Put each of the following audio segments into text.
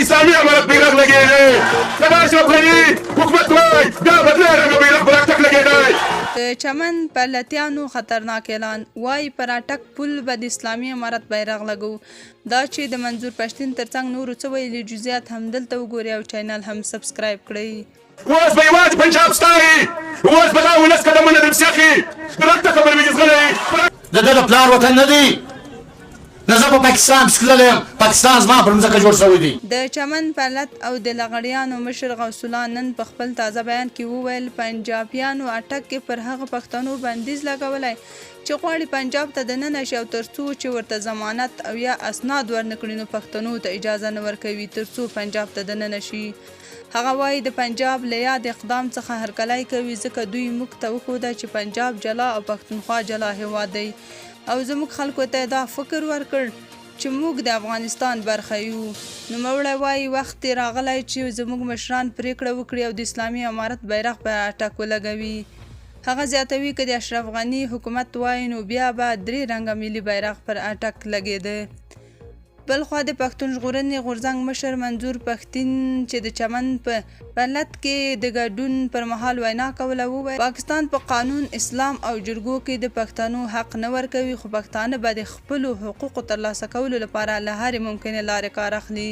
اسلامي امارت بیرغ لګیږي دا شوخري حکومت وای دا بدلېږي بیرغ بل ټک لګیږي. د چمن پلتیانو خطرناک اعلان وای پر اټک پل به د اسلامي امارت بیرغ لګو. دا چې د منظور پښتين ترڅنګ نورو څه ویلي جزئیات هم دلته وګورئ او چینل هم سبسکرایب کړئ. اوس به یوازې پنجاب ستایي، اوس به دا ولس قدمونه درڅخي درته خبر مې ځغلي. د ده د پلار وطن نه دی، نه زه په پاکستان پسې تللی یم، پاکستان زما پر مځکه جوړ شوی دی. د چمن پلت او د لغړیانو مشر غوث الله نن په خپل تازه بیان کې وویل پنجابیانو اټک کې پر هغه پښتنو بندیز لګولی چې غواړي پنجاب ته دننه شي او ترڅو چې ورته ضمانت او یا اسناد ورنکړي نو پښتنو ته اجازه نه ورکوي ترڅو پنجاب ته دننه شي. هغه وایي د پنجاب له یاد اقدام څخه هرکلی کوي ځکه دوی موږ ته وښوده چې پنجاب جلا او پښتونخوا جلا هیواد دی او زموږ خلکو ته دا فکر ورکړ چې موږ د افغانستان برخه یو. نوموړی وایي وخت راغلی چې زموږ مشران پریکړه وکړي او د اسلامي امارت بیرغ په اټک ولګوي. هغه زیاتوي که د اشرف غني حکومت وای نو بیا به 3 رنګه ملي بیرغ پر اټک لګېده. بلخوا د پښتون ژغورنې غورځنګ مشر منظور پښتين چې د چمن په پلت کې د ګډون پر مهال وینا کوله وویل پاکستان په قانون اسلام او جرګو کې د پښتنو حق نه ورکوي خو پښتانه به د خپلو حقوقو ترلاسه کولو لپاره له هرې ممکنې لارې کار اخلي.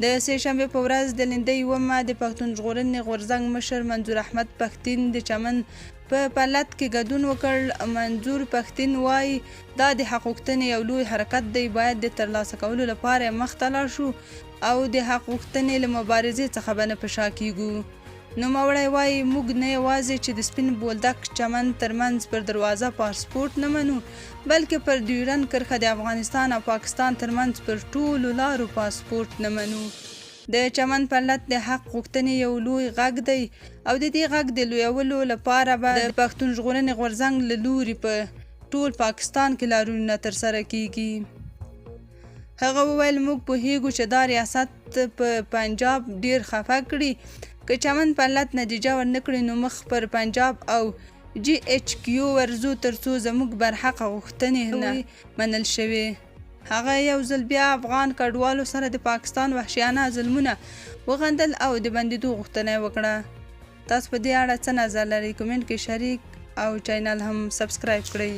د سه شنبې په ورځ د لیندۍ ومه د پښتون ژغورنې غورځنګ مشر منظور احمد پښتين د چمن په پلت کې ګډون وکړ. منظور پښتين وایي دا د حق غوښتنې یو لوی حرکت دی، باید د ترلاسه کولو لپاره مخته لاړ شو او د حق غوښتنې له مبارزې څخه به نه په شا کیږو. نوموړی وایي موږ نه یوازې چې د سپین بولدک چمن ترمنځ پر دروازه پاسپورت نه منو بلکې پر ډیورنډ کرښه د افغانستان او پاکستان ترمنځ پر ټولو لارو پاسپورت نه منو. د چمن پلت د حق غوښتنې یو لوی غږ دی او د دې غږ د لویولو لپاره به د پښتون ژغورنې غورځنګ له لوري په ټول پاکستان کې لارونه ترسره کیږي. هغه وویل موږ پوهیږو چې دا ریاست په پنجاب ډیر خفه کړي، که چمن پلت نتیجه ورنکړي نو مخ پر پنجاب او GHQ ورزو ترڅو زموږ برحق غوښتنې نه منل شوي. هغه یو ځل بیا افغان کډوالو سره د پاکستان وحشیانه ظلمونه وغندل او د بندیدو غوښتنه وکړه. تاسو په دې اړه څه نظر لرئ؟ کومنټ کې شریک او چینل هم سبسکرایب کړئ.